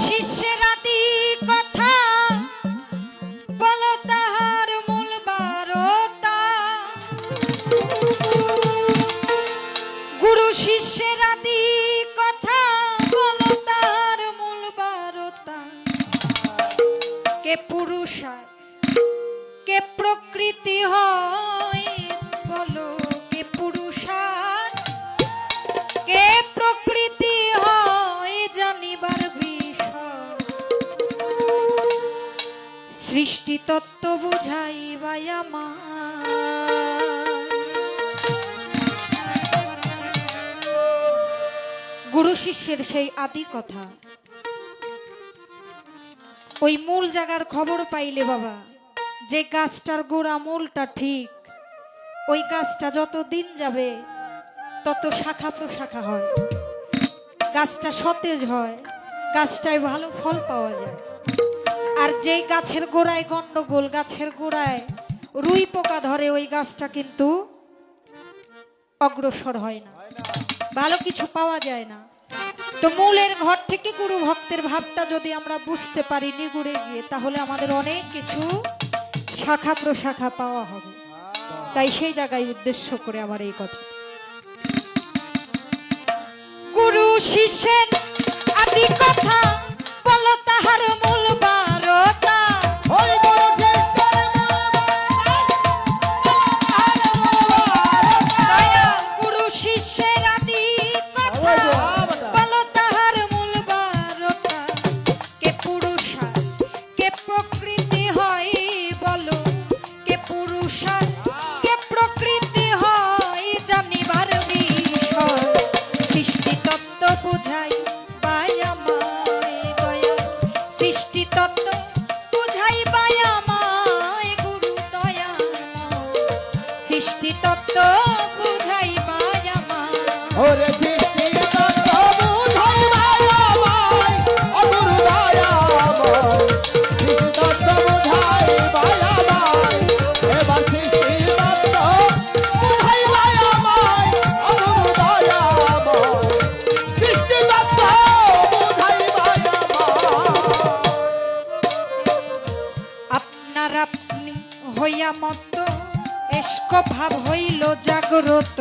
শিষ্যের আদি কথা বলো তাহার মূল বারতা। গুরু শিষ্যের আদি কথা বলো তাহার মূল বারতা। কে পুরুষ আর কে প্রকৃতি হয় বলো, কে পুরুষ আর কে প্রকৃতি হয় জানিবার বিষয়। সৃষ্টি তত্ত্ব বুঝাইবাই আমার। গুরু শিষ্যের সেই আদি কথা, ওই মূল জায়গার খবর পাইলে বাবা, যে গাছটার গোড়া মূলটা ঠিক, ওই গাছটা যত দিন যাবে তত শাখা প্রশাখা হয়, গাছটা সতেজ হয়, গাছটায় ভালো ফল পাওয়া যায়। আর যেই গাছের গোড়ায় গন্ডগোল, গাছের গোড়ায় রুই পোকা ধরে, ওই গাছটা কিন্তু অগ্রসর হয় না, ভালো কিছু পাওয়া যায় না। তো মূলের ঘর থেকে গুরু ভক্তের ভাবটা যদি আমরা বুঝতে পারি নিগুড়ে গিয়ে, তাহলে আমাদের অনেক কিছু শাখা প্রশাখা পাওয়া হবে। তাই সেই জায়গায় উদ্দেশ্য করে আমার এই কথা। গুরু শিষ্যের আদি কথা বলো তাহার মূল বারতা। গুরু শিষ্যের আদি কথা বলো তাহার মূল বারতা। কে পুরুষ আর কে প্রকৃতি হয় বলো, কে পুরুষ আর কে প্রকৃতি হয় জানিবার বিষয়। সৃষ্টি তত্ত্ব বুঝাই বাই আমায় দয়া, সৃষ্টি তত্ত্ব বুঝাই বাই আমায় গুরু দয়া। সৃষ্টি তত্ত্ব বুঝাই বাই আমায়। ওরে সৃষ্টি তত্ত্ব বুঝাইবাই আমায়, ও গুরু দয়াময়। সৃষ্টি তত্ত্ব বুঝাইবাই আমায়, এবার সৃষ্টি তত্ত্ব বুঝাইবাই আমায়, ও গুরু দয়াময়। সৃষ্টি তত্ত্ব বুঝাইবাই আমায়। আপনার আপনি হইয়া মত এস্ক ভাব হইল জাগ্রত।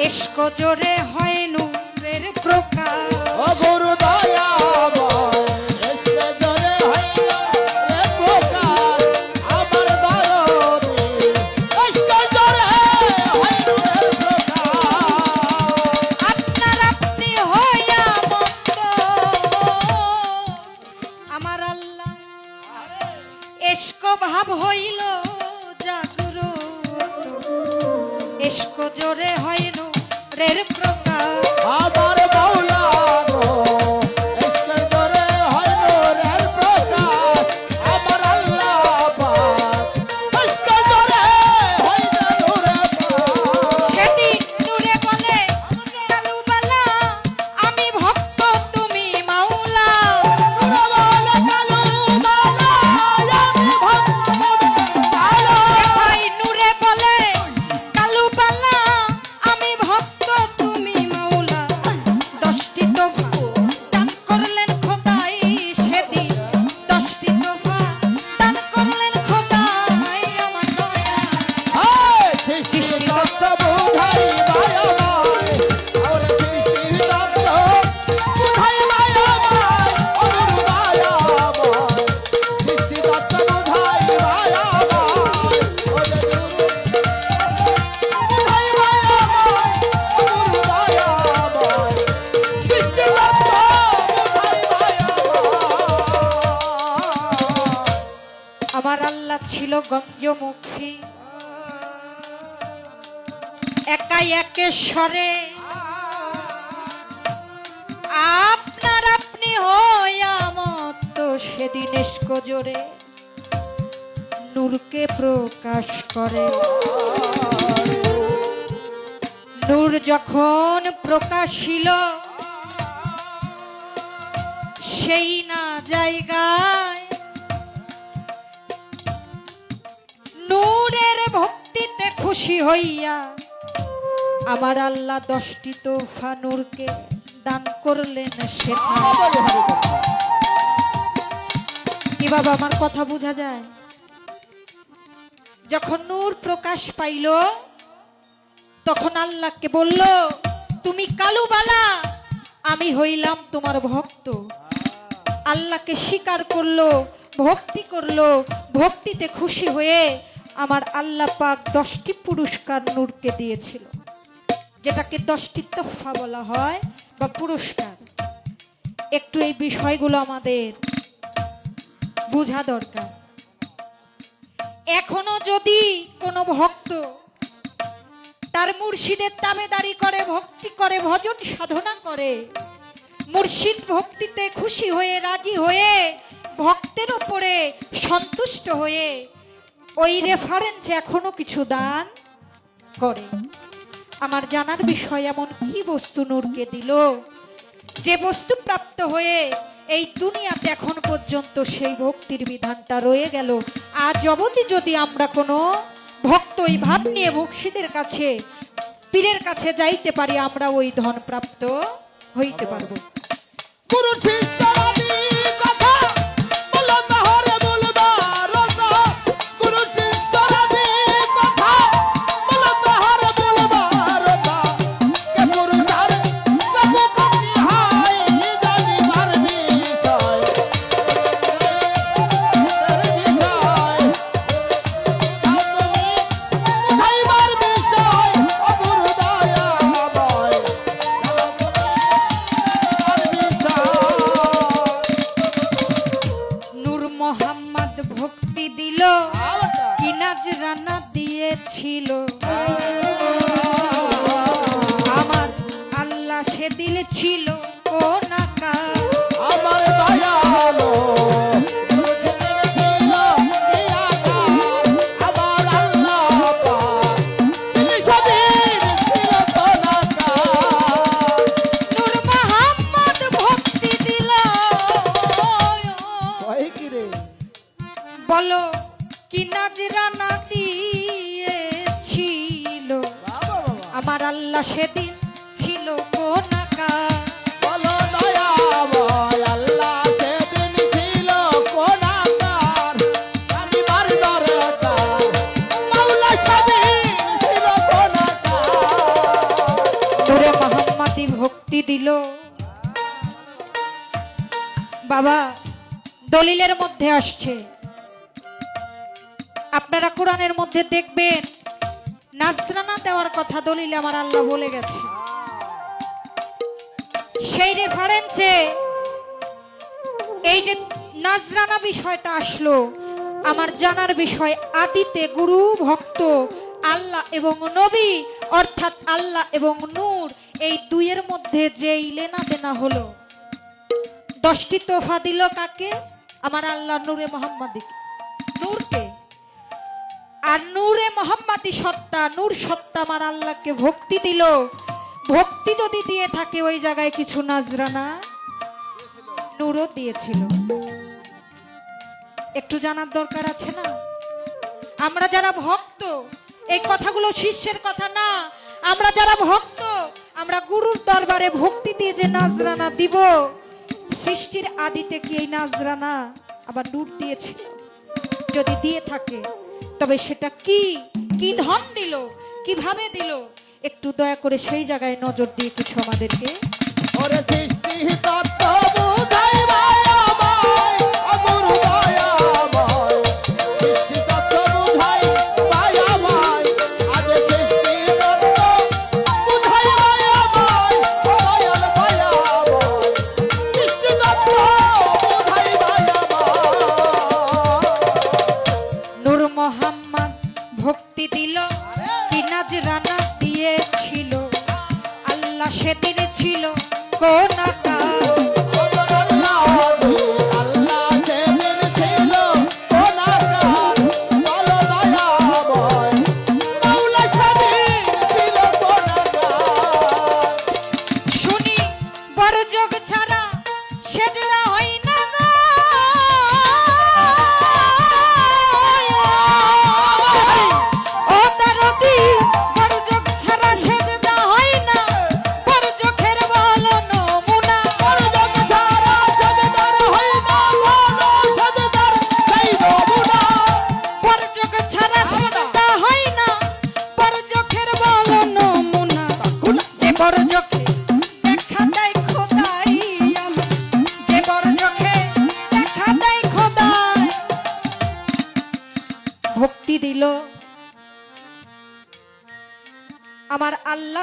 এস্ক জোরে হয় নূরের প্রকাশ। ও গুরু দয়াময়, এসে জোরে হইল রে প্রকাশ আমার দরদে। এসে জোরে হইল রে প্রকাশ। আপনার আপনি হইয়া মত আমার আল্লাহ এস্ক ভাব হইল জাগ্রত। এস্ক জোরে হয় নূরের প্রকাশ। আমার মাওলা গো, এসে জোরে হইল রে প্রকাশ আমার আল্লাহ পাক। এসে জোরে হইল রে প্রকাশ। সেদিন নূরে বলে কালুবালা আমি ভক্ত তুমি মাওলা। সেথায় নূরে বলে কালুবালা আমি ভক্ত তুমি মাওলা। 10টি তোফা দান করলেন খোদাই সেদিন, 10টি তোফা দান করলেন খোদাই আমার দয়া। সৃষ্টি তত্ত্ব বুঝাইবাই আমায়, ওরে সৃষ্টি তত্ত্ব বুঝাইবাই আমায়, ও গুরু দয়াময়। সৃষ্টি তত্ত্ব বুঝাইবাই আমায়, ওরে গুরু বুঝাইবাই আমায়, ও গুরু দয়াময়। সৃষ্টি তত্ত্ব বুঝাইবাই আমায়। আমার আল্লাহ ছিল গঞ্জমুখী, একাই একেশ্বরে। আপনার আপনি হইয়া মত সেদিন এস্ক জোরে নূরকে প্রকাশ করে। নূর যখন প্রকাশিল সেই না জায়গায় নূরের ভক্তিতে খুশি হইয়া আমার আল্লাহ 10টি তোফা নূরকে দান করলেন সেথা। বলে হরি কথা। কি বাবা আমার কথা বোঝা যায়? যখন নূর প্রকাশ পাইল তখন আল্লাহকে বলল, তুমি কালুবালা, আমি হইলাম তোমার ভক্ত। আল্লাহকে স্বীকার করলো, ভক্তি করলো, ভক্তিতে খুশি হয়ে আমার আল্লাহ পাক 10টি পুরস্কার নূরকে দিয়েছিল, যেটাকে 10টি তোহফা বলা হয় বা পুরস্কার। একটু এই বিষয়গুলো আমাদের বোঝা দরকার। এখনো যদি কোনো ভক্ত তার মুর্শিদের তাবেদারি করে, ভক্তি করে, ভজন সাধনা করে, মুর্শিদ ভক্তিতে খুশি হয়ে, রাজি হয়ে, ভক্তের উপরে সন্তুষ্ট হয়ে ওই রেফারেন্সে এখনো কিছু দান করে, আমার জানার বিষয় এমন কি বস্তু নূরকে দিল যে বস্তু প্রাপ্ত হয়ে এই দুনিয়াতে এখন পর্যন্ত সেই ভক্তির বিধানটা রয়ে গেল। আজ অবধি যদি আমরা কোনো ভক্ত এই ভাব নিয়ে মুর্শিদের কাছে, পীরের কাছে যাইতে পারি, আমরা ওই ধন প্রাপ্ত হইতে পারবো। গুরু শিষ্যরাদি কথা বলো তাহারে বলবার রতা। গুরু শিষ্যরাদি কথা বলো তাহারে বলবার রতা। কে পুরুষার সব কামি হাই জানিবার বিষয়। বুঝাইবার বিষয় অগুরু দয়াময়। নূর মোহাম্মদ ভক্তি দিল, কি নাজরানা দিয়েছিল আমার আল্লাহ সেদিন ছিল কোন আকাশ। আমার দয়ালো আমার আল্লাহ পাক তিনি সেদিন ছিল কোনাকার। নূর মোহাম্মদ ভক্তি দিল, কয় কি রে? বলো কি নাজরানা দিয়েছিল বাবা বাবা আমার আল্লাহ সেদিন ছিল কোন আকাশ। বলো দয়াময় আল্লাহ সেদিন ছিল কোনাকার। জানিবার দরকার মাওলা সেদিন ছিল কোনাকার। নূরে মোহাম্মদি ভক্তি দিল। বাবা দলিলের মধ্যে আসছে, আপনারা কোরআনের মধ্যে দেখবেন নাজরানা দেওয়ার কথা দলিলে আমার আল্লাহ বলে গেছে। সেই রেফারেন্সে এই যে নাজরানা বিষয়টা আসলো, আমার জানার বিষয় আদিতে গুরু, ভক্ত, আল্লাহ এবং নবী, অর্থাৎ আল্লাহ এবং নূর, এই দুইয়ের মধ্যে যেই লেনা দেনা হলো, 10টি তোফা দিল কাকে? আমার আল্লাহ নূরে মোহাম্মদী নূরকে। আর নূরে মোহাম্মদী সত্তা, নূর সত্তা আমার আল্লাহকে ভক্তি দিল। ভক্তি যদি দিয়ে থাকে ওই জায়গায় কিছু নাজরানা নূরও দিয়েছিল। একটু জানার দরকার আছে না? আমরা যারা ভক্ত, এই কথাগুলো শিষ্যের কথা না, আমরা যারা ভক্ত, আমরা গুরুর দরবারে ভক্তি দিয়ে যে নাজরানা দিব, সৃষ্টির আদিতে কি এই নাজরানা আবার নূর দিয়েছিল? যদি দিয়ে থাকে তবে সেটা কি কি ধন দিল, কিভাবে দিল, একটু দয়া করে সেই জায়গায় নজর দিয়ে কিছু আমাদেরকে। ওরে সৃষ্টি তত্ত্ব বুঝাইবাই আমায় অগুরু দয়াময়। সৃষ্টি তত্ত্ব বুঝাইবাই আমায়, আজ সৃষ্টি তত্ত্ব বুঝাইবাই আমায় ও দয়াল দয়াময়। সৃষ্টি তত্ত্ব বুঝাইবাই আমায়। নূর মোহাম্মদ ভক্তি দিল, কি নাজরানা দিয়েছিল আল্লাহ সেদিন ছিল কোন আকাশ। আল্লাহ সেদিন ছিল কোনাকার। বলো দয়াময় মাওলা সেদিন ছিল কোনাকার। শুনি বড় যোগ ছাড়া সেজদা হয় না গো। ও দরদি, বড় যোগ ছাড়া সেজদা হয় না। বড় চোখের বলো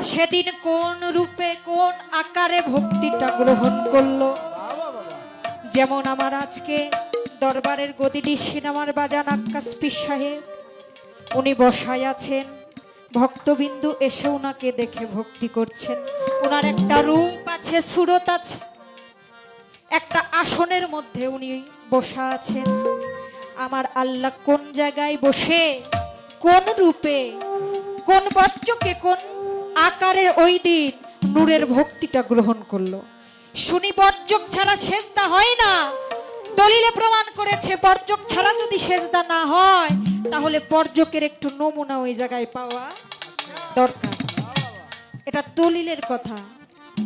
সেদিন কোন রূপে কোন আকারে ভক্তিটা গ্রহণ করলো। যেমন আমার আজকে দরবারের গদিনী সিনেমার বাজান আক্কাস পীর সাহেব, উনি বসায় আছেন, ভক্তবিন্দু এসে ওনাকে দেখে ভক্তি করছেন। ওনার একটা রূপ আছে, সুরত আছে, একটা আসনের মধ্যে উনি বসা আছেন। আমার আল্লাহ কোন জায়গায় বসে, কোন রূপে, কোন বচ্চকে, কোন আকারে ওই দিন নূরের ভক্তিটা গ্রহণ করলো। শুনি বর্জক ছাড়া সেজদা হয় না, দলিলে প্রমাণ করেছে বর্জক ছাড়া যদি সেজদা না হয় তাহলে বর্জকের একটু নমুনা ওই জায়গায় পাওয়া দরকার। এটা দলিলের কথা।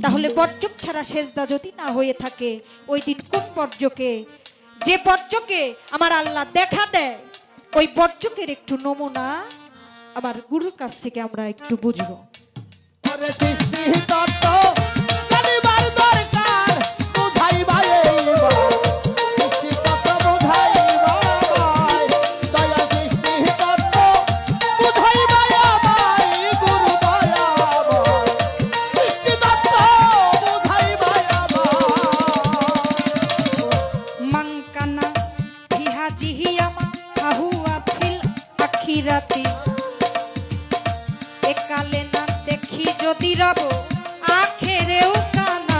তাহলে বর্জক ছাড়া সেজদা যদি না হয়ে থাকে ওই দিন কোন বর্জকে, যে বর্জকে আমার আল্লাহ দেখা দেয় ওই বর্জকের একটু নমুনা আমার গুরুর কাছ থেকে আমরা একটু বুঝবো। ওরে সৃষ্টি তত্ত্ব জানিবার দরকার, বুঝাইবা এইবার। সৃষ্টি তত্ত্ব বুঝাইবা আমায়, দয়া সৃষ্টি তত্ত্ব বুঝাইবা আমায়, গুরু দয়া আমায়। সৃষ্টি তত্ত্ব বুঝাইবা আমায়। মাংকানা ফিহা জিহিয়ামা ফাহুয়া ফিল আখিরাতি, একালে না দেখি যদি রব আখেরেও কানা।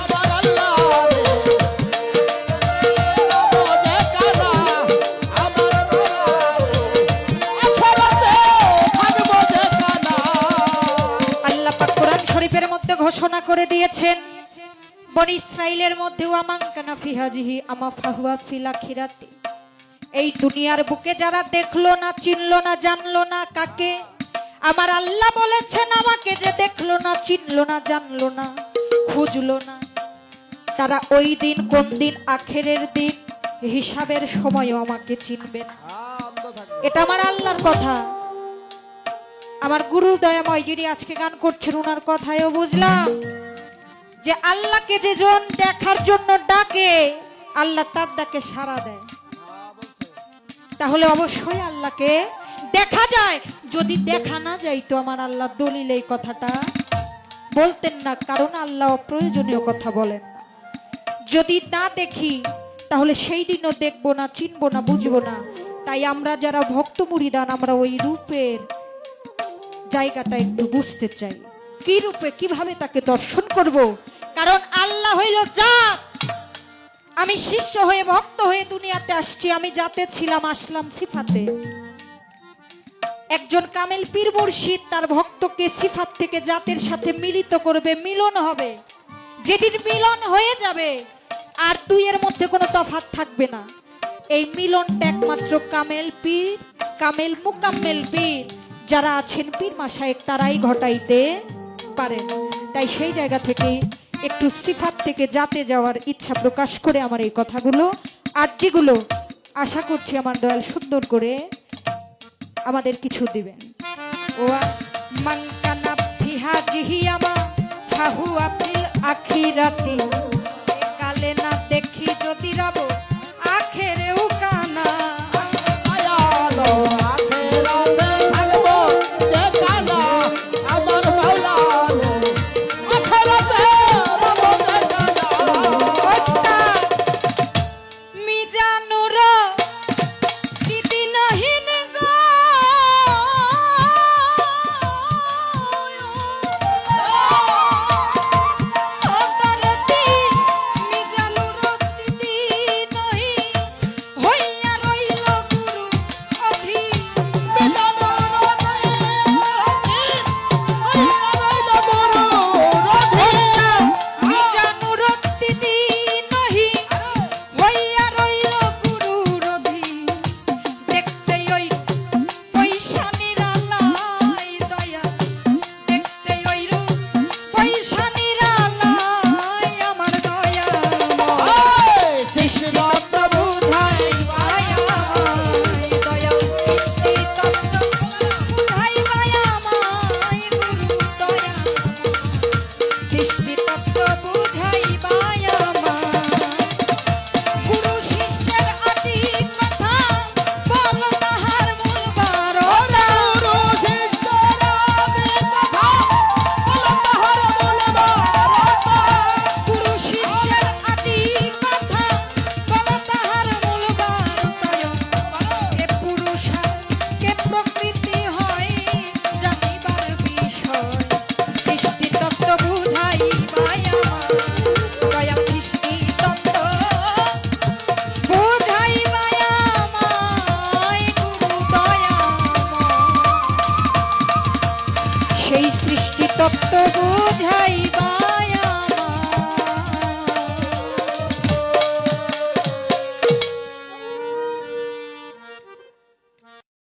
আমার আল্লাহ রে, রব যে কানা, আমার দয়া রে, আখেরাতে থাকবো যে কানা। আল্লাহ পাক কোরআন শরীফের মধ্যে ঘোষণা করে দিয়েছেন, বনি ইসরাইলের মধ্যেও আমাংকানা ফিহা জিহি আমা ফাহুয়া ফিল আখিরাতি। এই দুনিয়ার বুকে যারা দেখলো না, চিনলো না, জানলো না কাকে, আমার আল্লাহ বলেছেন আমাকে যে দেখলো না, চিনলো না, জানলো না, খুঁজলো না, তারা ওই দিন কোন দিন আখেরের দিন হিসাবের সময়ও আমাকে চিনবে না। এটা আমার আল্লাহর কথা। আমার গুরু দয়াময় যিনি আজকে গান করছেন ওনার কথায়ও বুঝলাম যে আল্লাহকে যে জন দেখার জন্য ডাকে আল্লাহ তার ডাকে সাড়া দেয়। তাহলে অবশ্যই আল্লাহকে দেখা যায়। যদি দেখা না যায় তো আমার আল্লাহ দলিল এই কথাটা বলতেন না, কারণ আল্লাহ অপ্রয়োজনীয় কথা বলেন না। যদি না দেখি তাহলে সেই দিনও দেখবো না, চিনবো না, বুঝবো না। তাই আমরা যারা ভক্ত মুরিদান আমরা ওই রূপের জায়গাটা একটু বুঝতে চাই, কি রূপে কিভাবে তাকে দর্শন করব। কারণ আল্লাহ হইল জাত, আমি শিষ্য হয়ে ভক্ত হয়ে দুনিয়াতে আসছি, আমি জাতে ছিলাম, আসলাম সিফাতে। একজন কামেল পীর মুর্শিদ তার ভক্তকে সিফাত থেকে জাতের সাথে মিলিত করবে, মিলন হবে। যেদিন মিলন হয়ে যাবে আর দুইয়ের মধ্যে কোনো তফাৎ থাকবে না। এই মিলনটা একমাত্র কামেল পীর, কামেল মুকাম্মেল পীর যারা আছেন পীর মাশায়েখ তারাই ঘটাইতে পারেন। তাই সেই জায়গা থেকে একটু সিফাত থেকে জাতে যাওয়ার ইচ্ছা প্রকাশ করে আমার এই কথাগুলো আরজিগুলো আশা করছি আমার দয়াল সুন্দর করে আমাদের কিছু দিবেন। ওয়া মানকানা ফিহা জিহিয়ামা ফাহুয়া ফিল আখিরাতি, কালে না দেখি যদি রব আখেরেও কানা। আয়ালো আখেরাতে থাকবো যে কানা, আমার মাওলা রে, আখেরাতে রব যে কানা। ওস্তাদ মিজানুর দিদিনহীন গো, অতরতি মিজানুর দিদিনহীন হইয়া রইল গুরু অধি। মিজানুর দিদিনহীন হইয়া রইল গুরুর অধীন। দেখতে ওই পয়সা নিরালাই দয়া, দেখতে ওই রূপ পয়সা নিরালাই আমার দয়া। সৃষ্টি তত্ত্ব বুঝাই আমায় দয়াল, সৃষ্টি তত্ত্ব বুঝাই আমায় গুরু দয়া, সৃষ্টি তত্ত্ব